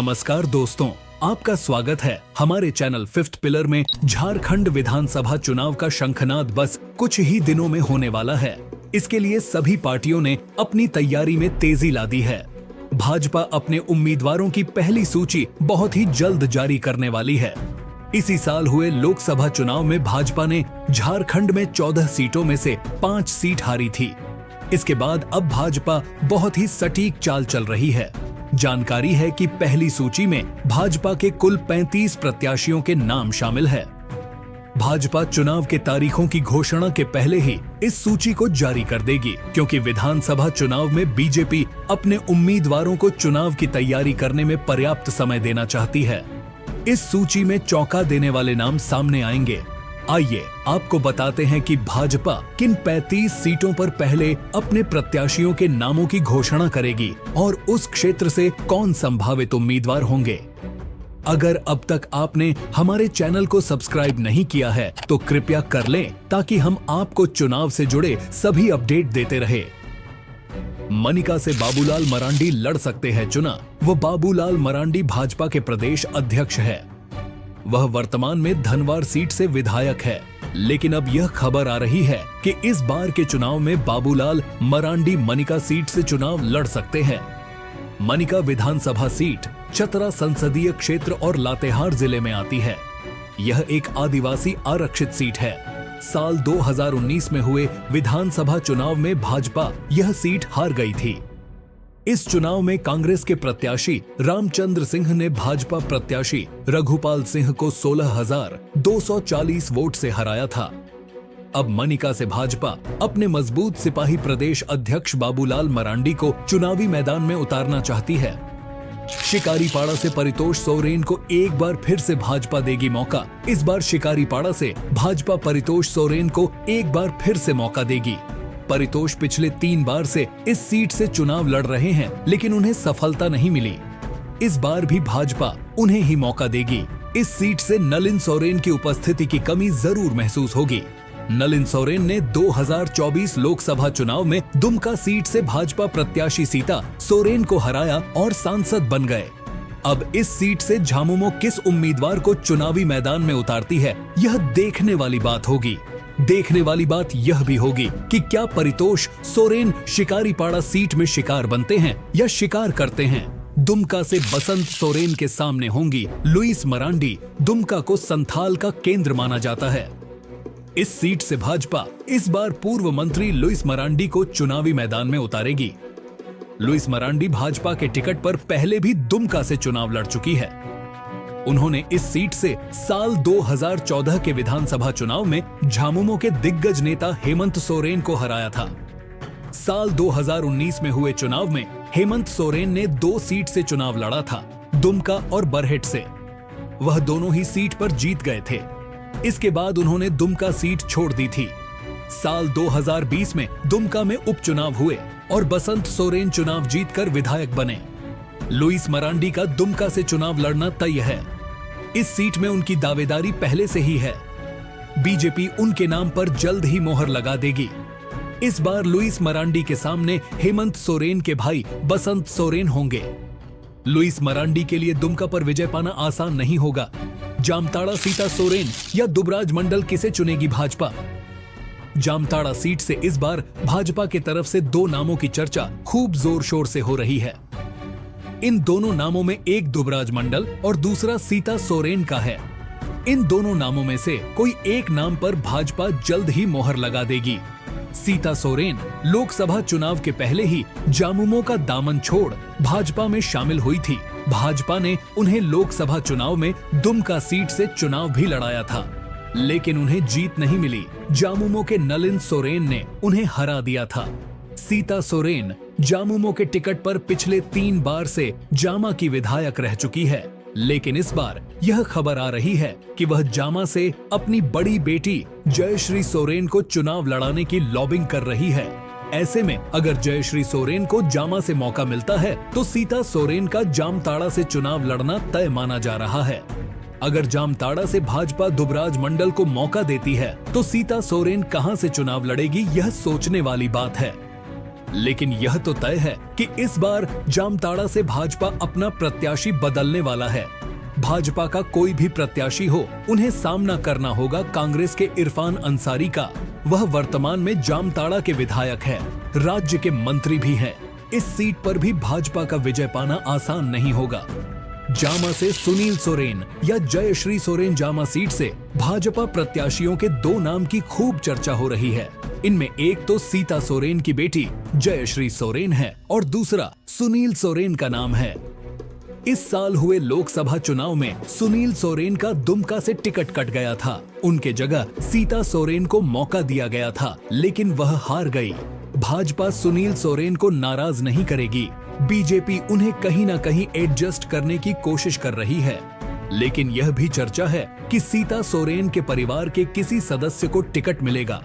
नमस्कार दोस्तों, आपका स्वागत है हमारे चैनल फिफ्थ पिलर में। झारखंड विधानसभा चुनाव का शंखनाद बस कुछ ही दिनों में होने वाला है। इसके लिए सभी पार्टियों ने अपनी तैयारी में तेजी ला दी है। भाजपा अपने उम्मीदवारों की पहली सूची बहुत ही जल्द जारी करने वाली है। इसी साल हुए लोकसभा चुनाव में भाजपा ने झारखंड में 14 सीटों में से 5 सीट हारी थी। इसके बाद अब भाजपा बहुत ही सटीक चाल चल रही है। जानकारी है कि पहली सूची में भाजपा के कुल 35 प्रत्याशियों के नाम शामिल है। भाजपा चुनाव के तारीखों की घोषणा के पहले ही इस सूची को जारी कर देगी, क्योंकि विधानसभा चुनाव में बीजेपी अपने उम्मीदवारों को चुनाव की तैयारी करने में पर्याप्त समय देना चाहती है। इस सूची में चौंका देने वाले नाम सामने आएंगे। आइए आपको बताते हैं कि भाजपा किन 35 सीटों पर पहले अपने प्रत्याशियों के नामों की घोषणा करेगी और उस क्षेत्र से कौन संभावित उम्मीदवार होंगे। अगर अब तक आपने हमारे चैनल को सब्सक्राइब नहीं किया है तो कृपया कर लें, ताकि हम आपको चुनाव से जुड़े सभी अपडेट देते रहे। मनिका से बाबूलाल मरांडी लड़ सकते हैं चुनाव। वो बाबूलाल मरांडी भाजपा के प्रदेश अध्यक्ष है। वह वर्तमान में धनवार सीट से विधायक है, लेकिन अब यह खबर आ रही है कि इस बार के चुनाव में बाबूलाल मरांडी मनिका सीट से चुनाव लड़ सकते हैं। मनिका विधानसभा सीट चतरा संसदीय क्षेत्र और लातेहार जिले में आती है। यह एक आदिवासी आरक्षित सीट है। साल 2019 में हुए विधानसभा चुनाव में भाजपा यह सीट हार गई थी। इस चुनाव में कांग्रेस के प्रत्याशी रामचंद्र सिंह ने भाजपा प्रत्याशी रघुपाल सिंह को 16,240 वोट से हराया था। अब मनिका से भाजपा अपने मजबूत सिपाही प्रदेश अध्यक्ष बाबूलाल मरांडी को चुनावी मैदान में उतारना चाहती है। शिकारीपाड़ा से परितोष सोरेन को एक बार फिर से भाजपा देगी मौका। इस बार शिकारीपाड़ा से भाजपा परितोष सोरेन को एक बार फिर से मौका देगी। परितोष पिछले 3 बार से इस सीट से चुनाव लड़ रहे हैं, लेकिन उन्हें सफलता नहीं मिली। इस बार भी भाजपा उन्हें ही मौका देगी। इस सीट से नलिन सोरेन की उपस्थिति की कमी जरूर महसूस होगी। नलिन सोरेन ने 2024 लोकसभा चुनाव में दुमका सीट से भाजपा प्रत्याशी सीता सोरेन को हराया और सांसद बन गए। अब इस सीट से झामुमो किस उम्मीदवार को चुनावी मैदान में उतारती है, यह देखने वाली बात होगी। देखने वाली बात यह भी होगी कि क्या परितोष सोरेन शिकारीपाड़ा सीट में शिकार बनते हैं या शिकार करते हैं। दुमका से बसंत सोरेन के सामने होंगी लुइस मरांडी। दुमका को संथाल का केंद्र माना जाता है। इस सीट से भाजपा इस बार पूर्व मंत्री लुइस मरांडी को चुनावी मैदान में उतारेगी। लुइस मरांडी भाजपा के टिकट पर पहले भी दुमका से चुनाव लड़ चुकी है। उन्होंने इस सीट से साल 2014 के विधानसभा चुनाव में झामुमो के दिग्गज नेता हेमंत सोरेन को हराया था। साल 2019 में हुए चुनाव में हेमंत सोरेन ने 2 सीट से चुनाव लड़ा था, दुमका और बरहेट से। वह दोनों ही सीट पर जीत गए थे। इसके बाद उन्होंने दुमका सीट छोड़ दी थी। साल 2020 में दुमका में उपचुनाव हुए और बसंत सोरेन चुनाव जीतकर विधायक बने। लुइस मरांडी का दुमका से चुनाव लड़ना तय है। इस सीट में उनकी दावेदारी पहले से ही है। बीजेपी उनके नाम पर जल्द ही मोहर लगा देगी। इस बार लुइस मरांडी के सामने हेमंत सोरेन के भाई बसंत सोरेन होंगे। लुइस मरांडी के लिए दुमका पर विजय पाना आसान नहीं होगा। जामताड़ा सीता सोरेन या दुबराज मंडल किसे चुनेगी भाजपा। जामताड़ा सीट से इस बार भाजपा की तरफ से 2 नामों की चर्चा खूब जोर शोर से हो रही है। इन दोनों नामों में एक दुबराज मंडल और दूसरा सीता सोरेन का है। इन दोनों नामों में से कोई एक नाम पर भाजपा जल्द ही मोहर लगा देगी। सीता सोरेन लोकसभा चुनाव के पहले ही झामुमो का दामन छोड़ भाजपा में शामिल हुई थी। भाजपा ने उन्हें लोकसभा चुनाव में दुमका सीट से चुनाव भी लड़ाया था, लेकिन उन्हें जीत नहीं मिली। झामुमो के नलिन सोरेन ने उन्हें हरा दिया था। सीता सोरेन झामुमो के टिकट पर पिछले 3 बार से जामा की विधायक रह चुकी है, लेकिन इस बार यह खबर आ रही है कि वह जामा से अपनी बड़ी बेटी जयश्री सोरेन को चुनाव लड़ाने की लॉबिंग कर रही है। ऐसे में अगर जयश्री सोरेन को जामा से मौका मिलता है तो सीता सोरेन का जामताड़ा से चुनाव लड़ना तय माना जा रहा है। अगर जामताड़ा से भाजपा दुबराज मंडल को मौका देती है तो सीता सोरेन कहां से चुनाव लड़ेगी, यह सोचने वाली बात है। लेकिन यह तो तय है कि इस बार जामताड़ा से भाजपा अपना प्रत्याशी बदलने वाला है। भाजपा का कोई भी प्रत्याशी हो, उन्हें सामना करना होगा कांग्रेस के इरफान अंसारी का। वह वर्तमान में जामताड़ा के विधायक है, राज्य के मंत्री भी हैं। इस सीट पर भी भाजपा का विजय पाना आसान नहीं होगा। जामा से सुनील सोरेन या जयश्री सोरेन जामा सीट से भाजपा प्रत्याशियों के दो नाम की खूब चर्चा हो रही है। इनमें एक तो सीता सोरेन की बेटी जयश्री सोरेन है और दूसरा सुनील सोरेन का नाम है। इस साल हुए लोकसभा चुनाव में सुनील सोरेन का दुमका से टिकट कट गया था। उनके जगह सीता सोरेन को मौका दिया गया था, लेकिन वह हार गई। भाजपा सुनील सोरेन को नाराज नहीं करेगी। बीजेपी उन्हें कहीं ना कहीं एडजस्ट करने की कोशिश कर रही है। लेकिन यह भी चर्चा है कि सीता सोरेन के परिवार के किसी सदस्य को टिकट मिलेगा।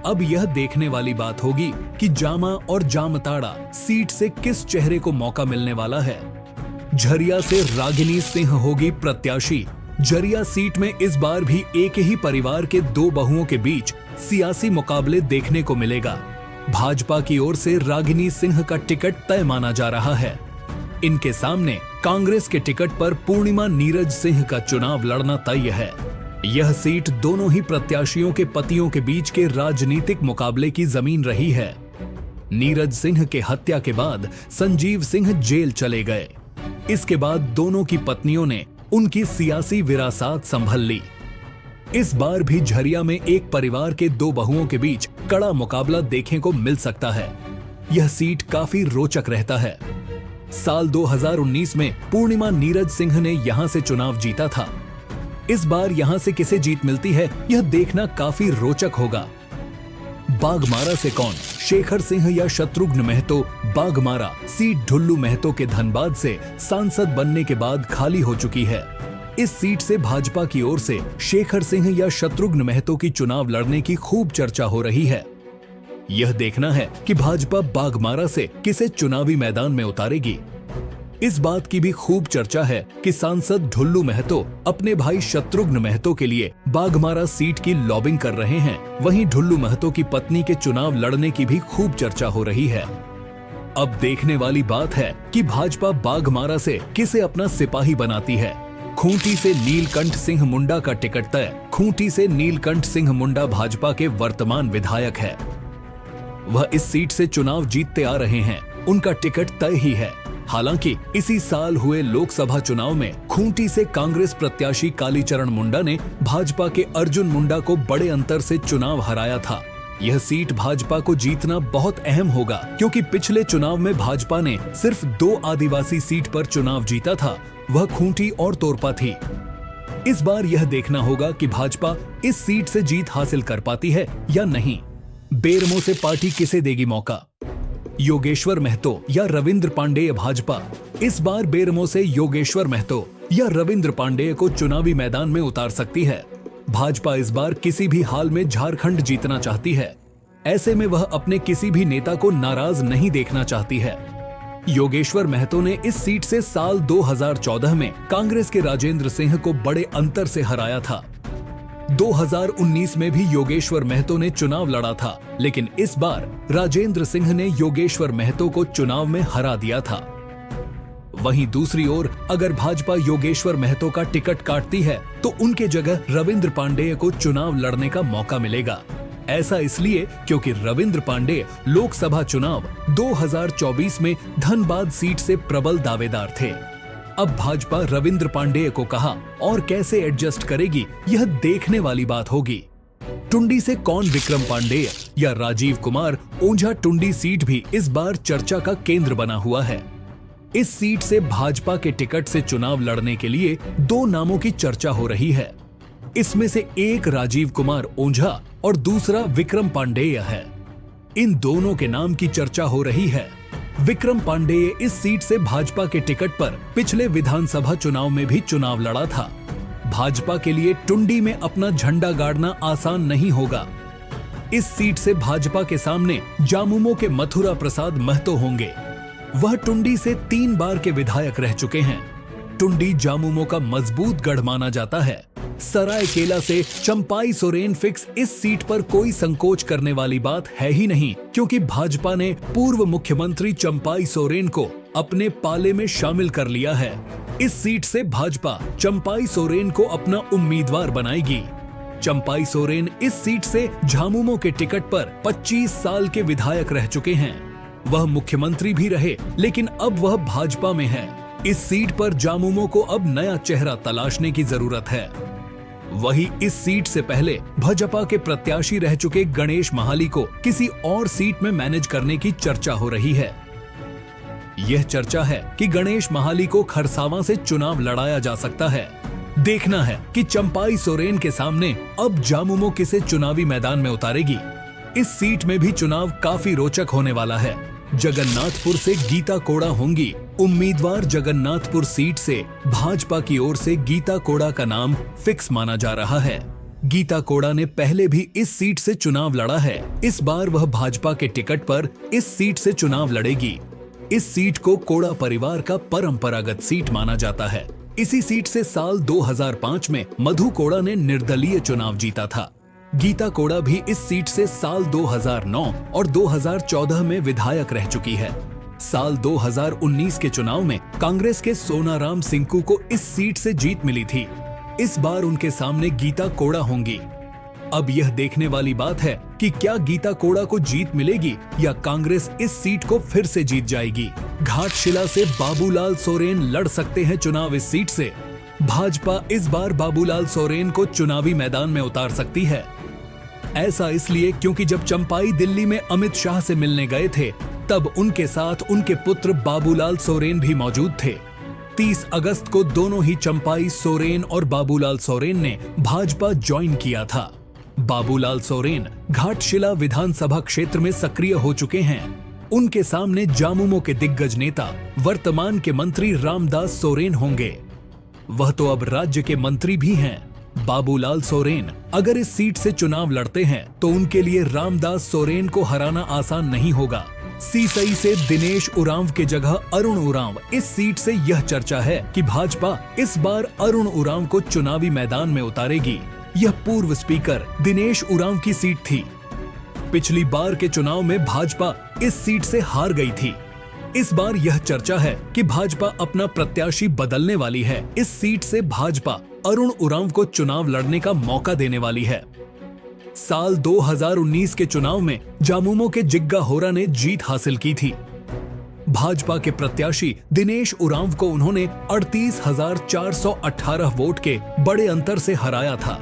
अब यह देखने वाली बात होगी कि जामा और जामताड़ा सीट से किस चेहरे को मौका मिलने वाला है। झरिया से रागिनी सिंह होगी प्रत्याशी। झरिया सीट में इस बार भी एक ही परिवार के दो बहुओं के बीच सियासी मुकाबले देखने को मिलेगा। भाजपा की ओर से रागिनी सिंह का टिकट तय माना जा रहा है। इनके सामने कांग्रेस के टिकट पर पूर्णिमा नीरज सिंह का चुनाव लड़ना तय है। यह सीट दोनों ही प्रत्याशियों के पतियों के बीच के राजनीतिक मुकाबले की जमीन रही है। नीरज सिंह के हत्या के बाद संजीव सिंह जेल चले गए। इसके बाद दोनों की पत्नियों ने उनकी सियासी विरासत संभाल ली। इस बार भी झरिया में एक परिवार के दो बहुओं के बीच कड़ा मुकाबला देखने को मिल सकता है। यह सीट काफी रोचक रहता है। साल 2019 में पूर्णिमा नीरज सिंह ने यहां से चुनाव जीता था। इस बार यहां से किसे जीत मिलती है, यह देखना काफी रोचक होगा। बाघमारा से कौन, शेखर सिंह या शत्रुघ्न महतो? बाघमारा सीट ढुल्लू महतो के धनबाद से सांसद बनने के बाद खाली हो चुकी है। इस सीट से भाजपा की ओर से शेखर सिंह या शत्रुघ्न महतो की चुनाव लड़ने की खूब चर्चा हो रही है। यह देखना है कि भाजपा बाघमारा से किसे चुनावी मैदान में उतारेगी। इस बात की भी खूब चर्चा है कि सांसद ढुल्लू महतो अपने भाई शत्रुघ्न महतो के लिए बाघमारा सीट की लॉबिंग कर रहे हैं। वहीं ढुल्लू महतो की पत्नी के चुनाव लड़ने की भी खूब चर्चा हो रही है। अब देखने वाली बात है कि भाजपा बाघमारा से किसे अपना सिपाही बनाती है। खूंटी से नीलकंठ सिंह मुंडा का टिकट तय। खूंटी से नीलकंठ सिंह मुंडा भाजपा के वर्तमान विधायक है। वह इस सीट से चुनाव जीतते आ रहे हैं। उनका टिकट तय ही है। हालांकि इसी साल हुए लोकसभा चुनाव में खूंटी से कांग्रेस प्रत्याशी कालीचरण मुंडा ने भाजपा के अर्जुन मुंडा को बड़े अंतर से चुनाव हराया था। यह सीट भाजपा को जीतना बहुत अहम होगा, क्योंकि पिछले चुनाव में भाजपा ने सिर्फ 2 आदिवासी सीट पर चुनाव जीता था, वह खूंटी और तोरपा थी। इस बार यह देखना होगा कि भाजपा इस सीट से जीत हासिल कर पाती है या नहीं। बेरमो से पार्टी किसे देगी मौका? योगेश्वर महतो या रविंद्र पांडेय? भाजपा इस बार बेरमो से योगेश्वर महतो या रविंद्र पांडेय को चुनावी मैदान में उतार सकती है। भाजपा इस बार किसी भी हाल में झारखंड जीतना चाहती है। ऐसे में वह अपने किसी भी नेता को नाराज नहीं देखना चाहती है। योगेश्वर महतो ने इस सीट से साल 2014 में कांग्रेस के राजेंद्र सिंह को बड़े अंतर से हराया था। 2019 में भी योगेश्वर महतो ने चुनाव लड़ा था, लेकिन इस बार राजेंद्र सिंह ने योगेश्वर महतो को चुनाव में हरा दिया था। वहीं दूसरी ओर अगर भाजपा योगेश्वर महतो का टिकट काटती है तो उनके जगह रविंद्र पांडेय को चुनाव लड़ने का मौका मिलेगा। ऐसा इसलिए क्योंकि रविंद्र पांडेय लोकसभा चुनाव 2024 में धनबाद सीट से प्रबल दावेदार थे। अब भाजपा रविंद्र पांडेय को कहां और कैसे एडजस्ट करेगी, यह देखने वाली बात होगी। टुंडी से कौन, विक्रम पांडेय या राजीव कुमार? ओंझा टुंडी सीट भी इस बार चर्चा का केंद्र बना हुआ है। इस सीट से भाजपा के टिकट से चुनाव लड़ने के लिए 2 नामों की चर्चा हो रही है। इसमें से एक राजीव कुमार ओंझा और दूसरा विक्रम पांडेय है। इन दोनों के नाम की चर्चा हो रही है। विक्रम पांडेय इस सीट से भाजपा के टिकट पर पिछले विधानसभा चुनाव में भी चुनाव लड़ा था। भाजपा के लिए टुंडी में अपना झंडा गाड़ना आसान नहीं होगा। इस सीट से भाजपा के सामने जामुमो के मथुरा प्रसाद महतो होंगे। वह टुंडी से 3 बार के विधायक रह चुके हैं। टुंडी जामुमो का मजबूत गढ़ माना जाता है। सरायकेला से चंपाई सोरेन फिक्स इस सीट पर कोई संकोच करने वाली बात है ही नहीं, क्योंकि भाजपा ने पूर्व मुख्यमंत्री चंपाई सोरेन को अपने पाले में शामिल कर लिया है। इस सीट से भाजपा चंपाई सोरेन को अपना उम्मीदवार बनाएगी। चंपाई सोरेन इस सीट से झामुमो के टिकट पर 25 साल के विधायक रह चुके हैं। वह मुख्यमंत्री भी रहे, लेकिन अब वह भाजपा में है। इस सीट पर झामुमो को अब नया चेहरा तलाशने की जरूरत है। वहीं इस सीट से पहले भाजपा के प्रत्याशी रह चुके गणेश महाली को किसी और सीट में मैनेज करने की चर्चा हो रही है। यह चर्चा है कि गणेश महाली को खरसावां से चुनाव लड़ाया जा सकता है। देखना है कि चंपाई सोरेन के सामने अब झामुमो किसे चुनावी मैदान में उतारेगी। इस सीट में भी चुनाव काफी रोचक होने वाला है। जगन्नाथपुर से गीता कोड़ा होंगी उम्मीदवार। जगन्नाथपुर सीट से भाजपा की ओर से गीता कोड़ा का नाम फिक्स माना जा रहा है। गीता कोड़ा ने पहले भी इस सीट से चुनाव लड़ा है। इस बार वह भाजपा के टिकट पर इस सीट से चुनाव लड़ेगी। इस सीट को कोड़ा परिवार का परंपरागत सीट माना जाता है। इसी सीट से साल 2005 में मधु कोड़ा ने निर्दलीय चुनाव जीता था। गीता कोड़ा भी इस सीट से साल 2009 और 2014 में विधायक रह चुकी है। साल 2019 के चुनाव में कांग्रेस के सोनाराम सिंकू को इस सीट से जीत मिली थी। इस बार उनके सामने गीता कोड़ा होंगी। अब यह देखने वाली बात है कि क्या गीता कोड़ा को जीत मिलेगी या कांग्रेस इस सीट को फिर से जीत जाएगी। घाटशिला से बाबूलाल सोरेन लड़ सकते हैं चुनाव इस सीट से। भाजपा इस बार बाबूलाल सोरेन को चुनावी मैदान में उतार सकती है। ऐसा इसलिए क्योंकि जब चंपाई दिल्ली में अमित शाह से मिलने गए थे, तब उनके साथ उनके पुत्र बाबूलाल सोरेन भी मौजूद थे। 30 अगस्त को दोनों ही चंपाई सोरेन और बाबूलाल सोरेन ने भाजपा ज्वाइन किया था। बाबूलाल सोरेन घाटशिला विधानसभा क्षेत्र में सक्रिय हो चुके हैं। उनके सामने झामुमो के दिग्गज नेता वर्तमान के मंत्री रामदास सोरेन होंगे। वह तो अब राज्य के मंत्री भी हैं। बाबूलाल सोरेन अगर इस सीट से चुनाव लड़ते हैं तो उनके लिए रामदास सोरेन को हराना आसान नहीं होगा। सीसई से दिनेश उरांव के जगह अरुण उरांव। इस सीट से यह चर्चा है कि भाजपा इस बार अरुण उरांव को चुनावी मैदान में उतारेगी। यह पूर्व स्पीकर दिनेश उरांव की सीट थी। पिछली बार के चुनाव में भाजपा इस सीट से हार गई थी। इस बार यह चर्चा है कि भाजपा अपना प्रत्याशी बदलने वाली है। इस सीट से भाजपा अरुण उरांव को चुनाव लड़ने का मौका देने वाली है। साल 2019 के चुनाव में झामुमो के जिग्गा होरा ने जीत हासिल की थी। भाजपा के प्रत्याशी दिनेश उरांव को उन्होंने 38,418 वोट के बड़े अंतर से हराया था।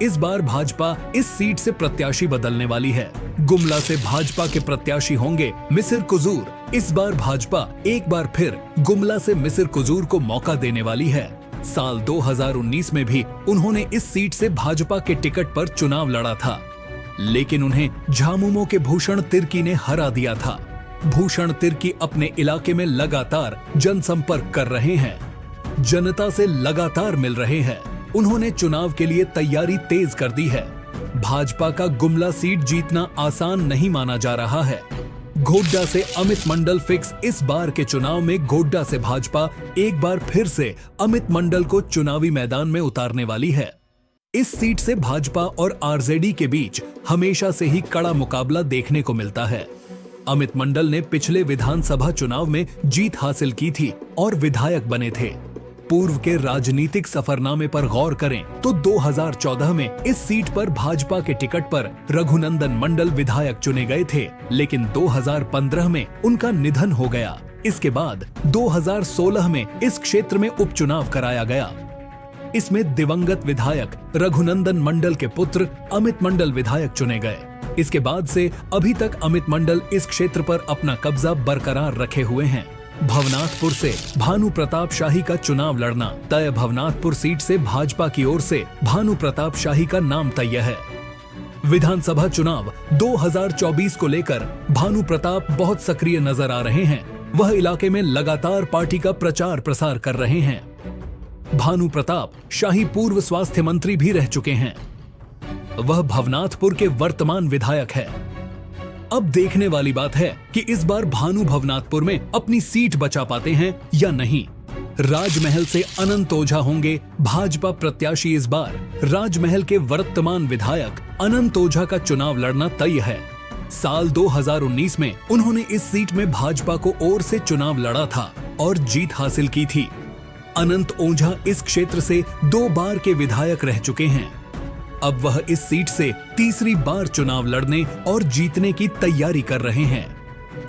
इस बार भाजपा इस सीट से प्रत्याशी बदलने वाली है। गुमला से भाजपा के प्रत्याशी होंगे मिसिर कुजूर। इस बार भाजपा एक बार फिर गुमला से मिसिर कुजूर को मौका देने वाली है। साल 2019 में भी उन्होंने इस सीट से भाजपा के टिकट पर चुनाव लड़ा था, लेकिन उन्हें झामुमो के भूषण तिर्की ने हरा दिया था। भूषण तिर्की अपने इलाके में लगातार जनसंपर्क कर रहे हैं, जनता से लगातार मिल रहे हैं। उन्होंने चुनाव के लिए तैयारी तेज कर दी है। भाजपा का गुमला सीट जीतना आसान नहीं माना जा रहा है। गोड्डा से अमित मंडल फिक्स। इस बार के चुनाव में गोड्डा से भाजपा एक बार फिर से अमित मंडल को चुनावी मैदान में उतारने वाली है। इस सीट से भाजपा और आरजेडी के बीच हमेशा से ही कड़ा मुकाबला देखने को मिलता है। अमित मंडल ने पिछले विधानसभा चुनाव में जीत हासिल की थी और विधायक बने थे। पूर्व के राजनीतिक सफरनामे पर गौर करें तो 2014 में इस सीट पर भाजपा के टिकट पर रघुनंदन मंडल विधायक चुने गए थे, लेकिन 2015 में उनका निधन हो गया। इसके बाद 2016 में इस क्षेत्र में उपचुनाव कराया गया। इसमें दिवंगत विधायक रघुनंदन मंडल के पुत्र अमित मंडल विधायक चुने गए। इसके बाद से अभी तक अमित मंडल इस क्षेत्र पर अपना कब्जा बरकरार रखे हुए हैं। भवनाथपुर से भानु प्रताप शाही का चुनाव लड़ना तय। भवनाथपुर सीट से भाजपा की ओर से भानु प्रताप शाही का नाम तय है। विधानसभा चुनाव 2024 को लेकर भानु प्रताप बहुत सक्रिय नजर आ रहे हैं। वह इलाके में लगातार पार्टी का प्रचार प्रसार कर रहे हैं। भानु प्रताप शाही पूर्व स्वास्थ्य मंत्री भी रह चुके हैं। वह भवनाथपुर के वर्तमान विधायक है। अब देखने वाली बात है कि इस बार भानु भवनाथपुर में अपनी सीट बचा पाते हैं या नहीं। राजमहल से अनंत ओझा होंगे भाजपा प्रत्याशी। इस बार राजमहल के वर्तमान विधायक अनंत ओझा का चुनाव लड़ना तय है। साल 2019 में उन्होंने इस सीट में भाजपा को ओर से चुनाव लड़ा था और जीत हासिल की थी। अनंत ओझा इस क्षेत्र से 2 बार के विधायक रह चुके हैं। अब वह इस सीट से तीसरी बार चुनाव लड़ने और जीतने की तैयारी कर रहे हैं।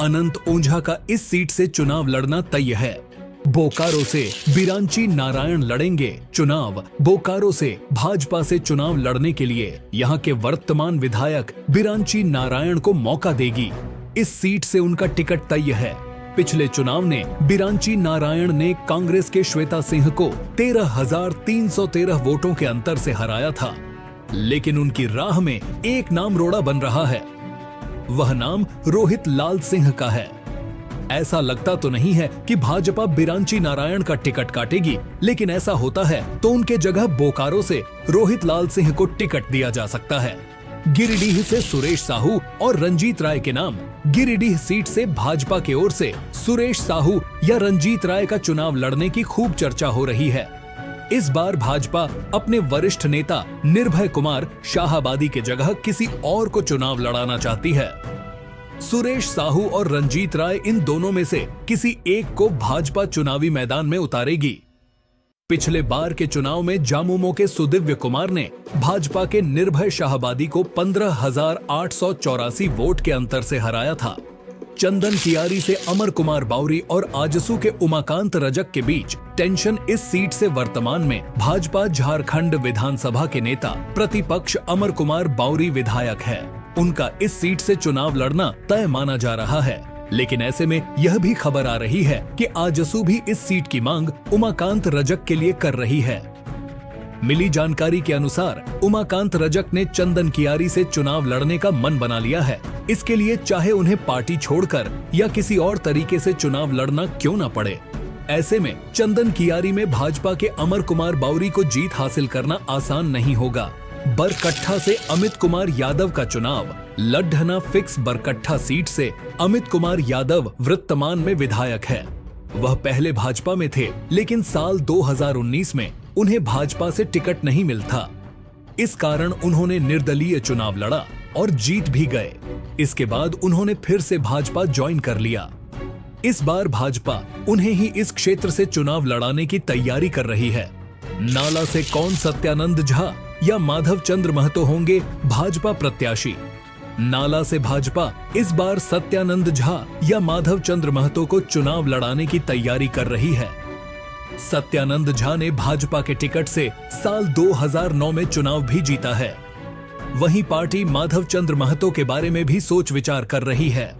अनंत ओझा का इस सीट से चुनाव लड़ना तय है। बोकारो से बिरांची नारायण लड़ेंगे चुनाव। बोकारो से भाजपा से चुनाव लड़ने के लिए यहां के वर्तमान विधायक बिरांची नारायण को मौका देगी। इस सीट से उनका टिकट तय है। पिछले चुनाव ने बिरांची नारायण ने कांग्रेस के श्वेता सिंह को 13,313 वोटों के अंतर से हराया था, लेकिन उनकी राह में एक नाम रोड़ा बन रहा है। वह नाम रोहित लाल सिंह का है। ऐसा लगता तो नहीं है कि भाजपा बिरांची नारायण का टिकट काटेगी, लेकिन ऐसा होता है तो उनके जगह बोकारो से रोहित लाल सिंह को टिकट दिया जा सकता है। गिरिडीह से सुरेश साहू और रंजीत राय के नाम। गिरिडीह सीट से भाजपा की ओर से सुरेश साहू या रंजीत राय का चुनाव लड़ने की खूब चर्चा हो रही है। इस बार भाजपा अपने वरिष्ठ नेता निर्भय कुमार शाहाबादी के जगह किसी और को चुनाव लड़ाना चाहती है। सुरेश साहू और रंजीत राय, इन दोनों में से किसी एक को भाजपा चुनावी मैदान में उतारेगी। पिछले बार के चुनाव में जामुमो के सुदिव्य कुमार ने भाजपा के निर्भय शाहाबादी को 15,884 वोट के अंतर से हराया था। चंदन कियारी से अमर कुमार बावरी और आजसू के उमाकांत रजक के बीच टेंशन। इस सीट से वर्तमान में भाजपा झारखंड विधानसभा के नेता प्रतिपक्ष अमर कुमार बावरी विधायक है। उनका इस सीट से चुनाव लड़ना तय माना जा रहा है, लेकिन ऐसे में यह भी खबर आ रही है कि आजसू भी इस सीट की मांग उमाकांत रजक के लिए कर रही है। मिली जानकारी के अनुसार उमाकांत रजक ने चंदन कियारी से चुनाव लड़ने का मन बना लिया है। इसके लिए चाहे उन्हें पार्टी छोड़कर या किसी और तरीके से चुनाव लड़ना क्यों न पड़े। ऐसे में चंदन कियारी में भाजपा के अमर कुमार बावरी को जीत हासिल करना आसान नहीं होगा। बरकट्ठा से अमित कुमार यादव का चुनाव। लड्ढना फिक्स बरकट्ठा सीट से अमित कुमार यादव वर्तमान में विधायक है। वह पहले भाजपा में थे, लेकिन साल 2019 में उन्हें भाजपा से टिकट नहीं मिलता। इस कारण उन्होंने निर्दलीय चुनाव लड़ा और जीत भी गए। इसके बाद उन्होंने फिर से भाजपा ज्वाइन कर लिया। इस बार भाजपा उन्हें ही इस क्षेत्र से चुनाव लड़ाने की तैयारी कर रही है। नाला से कौन सत्यानंद झा या माधव चंद्र महतो होंगे भाजपा प्रत्याशी। नाला से भाजपा इस बार सत्यानंद झा या माधव चंद्र महतो को चुनाव लड़ाने की तैयारी कर रही है। सत्यानंद झा ने भाजपा के टिकट से साल 2009 में चुनाव भी जीता है। वहीं पार्टी माधव चंद्र महतो के बारे में भी सोच विचार कर रही है।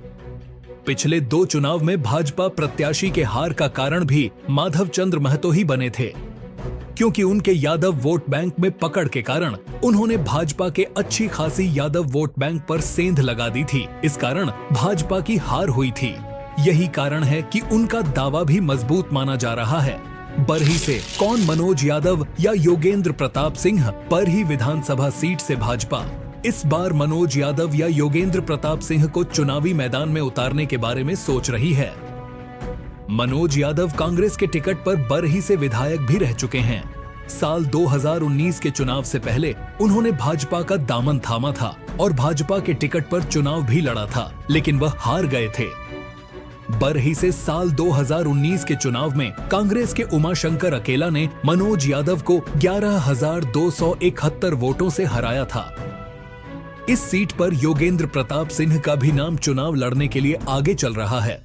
पिछले 2 चुनाव में भाजपा प्रत्याशी के हार का कारण भी माधव चंद्र महतो ही बने थे, क्योंकि उनके यादव वोट बैंक में पकड़ के कारण उन्होंने भाजपा के अच्छी खासी यादव वोट बैंक पर सेंध लगा दी थी। इस कारण भाजपा की हार हुई थी। यही कारण है कि उनका दावा भी मजबूत माना जा रहा है। बरही से कौन मनोज यादव या योगेंद्र प्रताप सिंह। बरही विधानसभा सीट से भाजपा इस बार मनोज यादव या योगेंद्र प्रताप सिंह को चुनावी मैदान में उतारने के बारे में सोच रही है। मनोज यादव कांग्रेस के टिकट पर बरही से विधायक भी रह चुके हैं। साल 2019 के चुनाव से पहले उन्होंने भाजपा का दामन थामा था और भाजपा के टिकट पर चुनाव भी लड़ा था, लेकिन वह हार गए थे। बरही से साल 2019 के चुनाव में कांग्रेस के उमाशंकर अकेला ने मनोज यादव को 11,271 वोटों से हराया था। इस सीट पर योगेंद्र प्रताप सिंह का भी नाम चुनाव लड़ने के लिए आगे चल रहा है।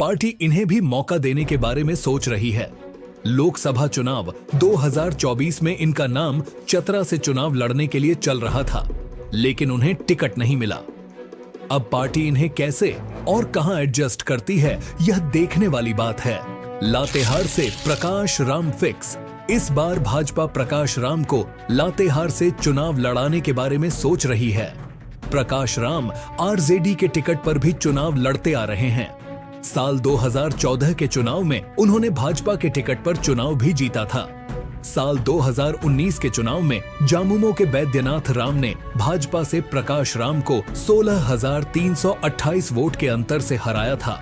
पार्टी इन्हें भी मौका देने के बारे में सोच रही है। लोकसभा चुनाव 2024 में इनका नाम चतरा से चुनाव लड़ने के लिए चल रहा था, लेकिन उन्हें टिकट नहीं मिला। अब पार्टी इन्हें कैसे और कहां एडजस्ट करती है, यह देखने वाली बात है। लातेहार से प्रकाश राम फिक्स। इस बार भाजपा प्रकाश राम को लातेहार से चुनाव लड़ाने के बारे में सोच रही है। प्रकाश राम आरजेडी के टिकट पर भी चुनाव लड़ते आ रहे हैं। साल 2014 के चुनाव में उन्होंने भाजपा के टिकट पर चुनाव भी जीता था। साल 2019 के चुनाव में जामुमो के बैद्यनाथ राम ने भाजपा से प्रकाश राम को 16,328 वोट के अंतर से हराया था।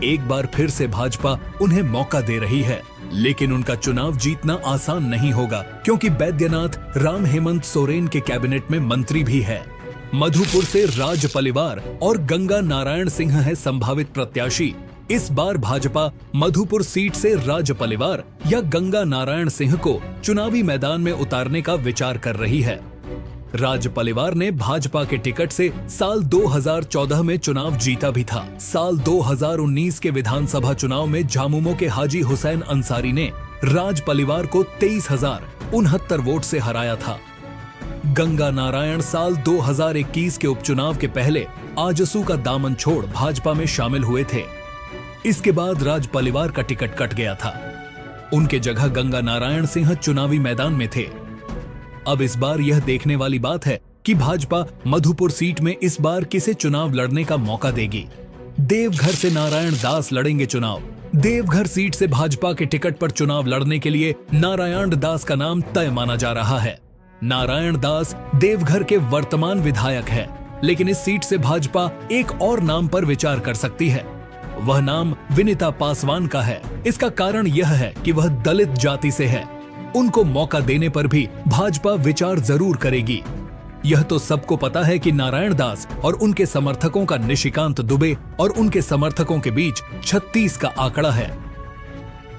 एक बार फिर से भाजपा उन्हें मौका दे रही है। लेकिन उनका चुनाव जीतना आसान नहीं होगा, क्योंकि बैद्यनाथ राम हेमंत सोरेन के कैबिनेट में मंत्री भी है। मधुपुर से राज पलिवार और गंगा नारायण सिंह है संभावित प्रत्याशी। इस बार भाजपा मधुपुर सीट से राज पलिवार या गंगा नारायण सिंह को चुनावी मैदान में उतारने का विचार कर रही है। राज पलिवार ने भाजपा के टिकट से साल 2014 में चुनाव जीता भी था। साल 2019 के विधानसभा चुनाव में झामुमो के हाजी हुसैन अंसारी ने राज पलिवार को 23,069 वोट से हराया था। गंगा नारायण साल 2021 के उपचुनाव के पहले आजसू का दामन छोड़ भाजपा में शामिल हुए थे। इसके बाद राज पलिवार का टिकट कट गया था। उनके जगह गंगा नारायण सिंह चुनावी मैदान में थे। अब इस बार यह देखने वाली बात है कि भाजपा मधुपुर सीट में इस बार किसे चुनाव लड़ने का मौका देगी। देवघर से नारायण दास लड़ेंगे चुनाव। देवघर सीट से भाजपा के टिकट पर चुनाव लड़ने के लिए नारायण दास का नाम तय माना जा रहा है। नारायण दास देवघर के वर्तमान विधायक है, लेकिन इस सीट से भाजपा एक और नाम पर विचार कर सकती है। वह नाम विनीता पासवान का है। इसका कारण यह है कि वह दलित जाति से है। उनको मौका देने पर भी भाजपा विचार जरूर करेगी। यह तो सबको पता है कि नारायण दास और उनके समर्थकों का निशिकांत दुबे और उनके समर्थकों के बीच 36 का आंकड़ा है।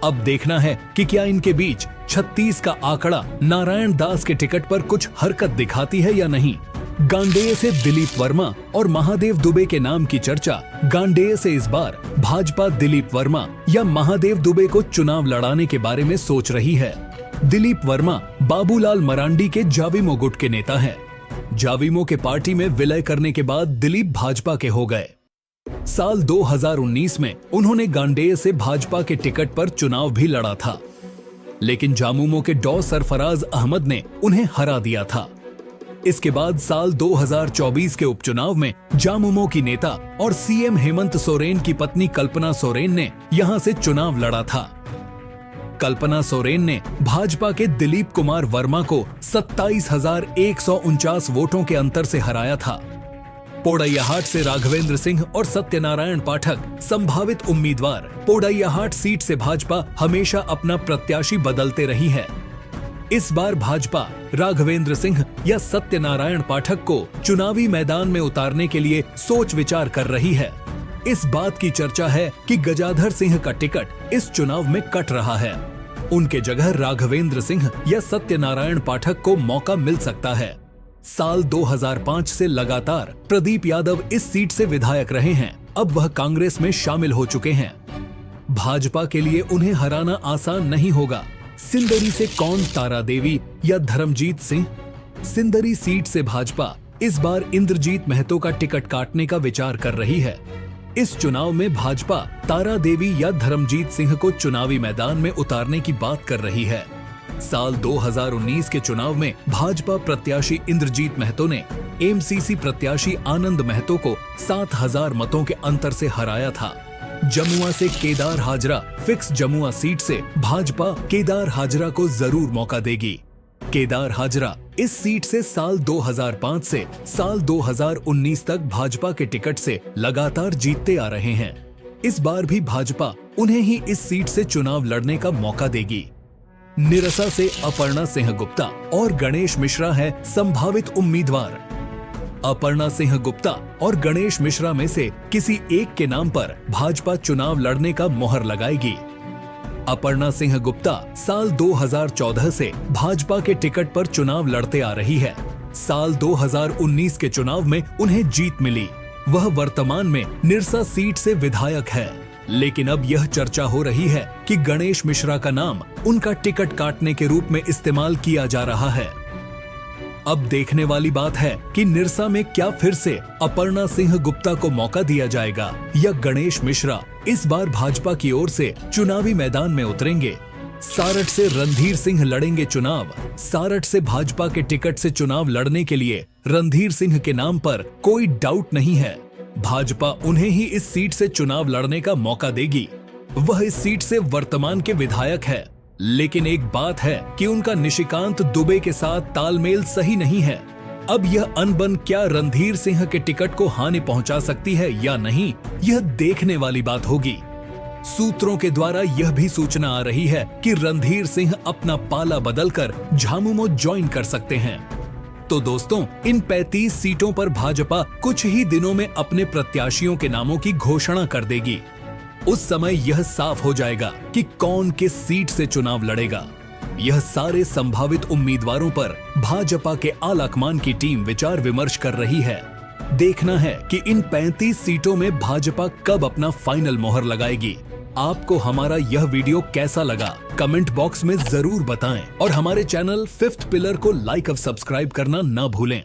अब देखना है कि क्या इनके बीच 36 का आंकड़ा नारायण दास के टिकट पर कुछ हरकत दिखाती है या नहीं। गांडेय से दिलीप वर्मा और महादेव दुबे के नाम की चर्चा। गांडेय से इस बार भाजपा दिलीप वर्मा या महादेव दुबे को चुनाव लड़ाने के बारे में सोच रही है। दिलीप वर्मा बाबूलाल मरांडी के जाविमो गुट के नेता हैं। जाविमो के पार्टी में विलय करने के बाद दिलीप भाजपा के हो गए। साल 2019 में उन्होंने गांडेय से भाजपा के टिकट पर चुनाव भी लड़ा था, लेकिन जामुमो के डॉ सरफराज अहमद ने उन्हें हरा दिया था। इसके बाद साल 2024 के उपचुनाव में जामुमो की नेता और सीएम हेमंत सोरेन की पत्नी कल्पना सोरेन ने यहां से चुनाव लड़ा था। कल्पना सोरेन ने भाजपा के दिलीप कुमार वर्मा को 27,149 वोटों के अंतर से हराया था। पोड़ैयाहाट से राघवेंद्र सिंह और सत्यनारायण पाठक संभावित उम्मीदवार। पोड़ैयाहाट सीट से भाजपा हमेशा अपना प्रत्याशी बदलते रही है। इस बार भाजपा राघवेंद्र सिंह या सत्यनारायण पाठक को चुनावी मैदान में उतारने के लिए सोच विचार कर रही है। इस बात की चर्चा है कि गजाधर सिंह का टिकट इस चुनाव में कट रहा है। उनके जगह राघवेंद्र सिंह या सत्यनारायण पाठक को मौका मिल सकता है। साल 2005 से लगातार प्रदीप यादव इस सीट से विधायक रहे हैं। अब वह कांग्रेस में शामिल हो चुके हैं। भाजपा के लिए उन्हें हराना आसान नहीं होगा। सिंदरी से कौन, तारा देवी या धर्मजीत सिंह? सिंदरी सीट से भाजपा इस बार इंद्रजीत महतो का टिकट काटने का विचार कर रही है। इस चुनाव में भाजपा तारा देवी या धर्मजीत सिंह को चुनावी मैदान में उतारने की बात कर रही है। साल 2019 के चुनाव में भाजपा प्रत्याशी इंद्रजीत महतो ने एमसीसी प्रत्याशी आनंद महतो को 7,000 मतों के अंतर से हराया था। जमुआ से केदार हाजरा फिक्स जमुआ सीट से भाजपा केदार हाजरा को जरूर मौका देगी। केदार हाजरा इस सीट से साल 2005 से साल 2019 तक भाजपा के टिकट से लगातार जीतते आ रहे हैं। इस बार भी भाजपा उन्हें ही इस सीट से चुनाव लड़ने का मौका देगी। निरसा से अपर्णा सिंह गुप्ता और गणेश मिश्रा है संभावित उम्मीदवार। अपर्णा सिंह गुप्ता और गणेश मिश्रा में से किसी एक के नाम पर भाजपा चुनाव लड़ने का मोहर लगाएगी। अपर्णा सिंह गुप्ता साल 2014 से भाजपा के टिकट पर चुनाव लड़ते आ रही है। साल 2019 के चुनाव में उन्हें जीत मिली। वह वर्तमान में निरसा सीट से विधायक है, लेकिन अब यह चर्चा हो रही है कि गणेश मिश्रा का नाम उनका टिकट काटने के रूप में इस्तेमाल किया जा रहा है। अब देखने वाली बात है कि निरसा में क्या फिर से अपर्णा सिंह गुप्ता को मौका दिया जाएगा या गणेश मिश्रा इस बार भाजपा की ओर से चुनावी मैदान में उतरेंगे। सारठ से रणधीर सिंह लड़ेंगे चुनाव। सारठ से भाजपा के टिकट से चुनाव लड़ने के लिए रणधीर सिंह के नाम पर कोई डाउट नहीं है। भाजपा उन्हें ही इस सीट से चुनाव लड़ने का मौका देगी। वह इस सीट से वर्तमान के विधायक है, लेकिन एक बात है कि उनका निशिकांत दुबे के साथ तालमेल सही नहीं है। अब यह अनबन क्या रणधीर सिंह के टिकट को हानि पहुंचा सकती है या नहीं, यह देखने वाली बात होगी। सूत्रों के द्वारा यह भी सूचना आ रही है कि रणधीर सिंह अपना पाला बदलकर झामुमो ज्वाइन कर सकते हैं। तो दोस्तों, इन 35 सीटों पर भाजपा कुछ ही दिनों में अपने प्रत्याशियों के नामों की घोषणा कर देगी। उस समय यह साफ हो जाएगा कि कौन किस सीट से चुनाव लड़ेगा। यह सारे संभावित उम्मीदवारों पर भाजपा के आलाकमान की टीम विचार विमर्श कर रही है। देखना है कि इन 35 सीटों में भाजपा कब अपना फाइनल मोहर लगाएगी। आपको हमारा यह वीडियो कैसा लगा कमेंट बॉक्स में जरूर बताएं और हमारे चैनल फिफ्थ पिलर को लाइक और सब्सक्राइब करना ना भूलें।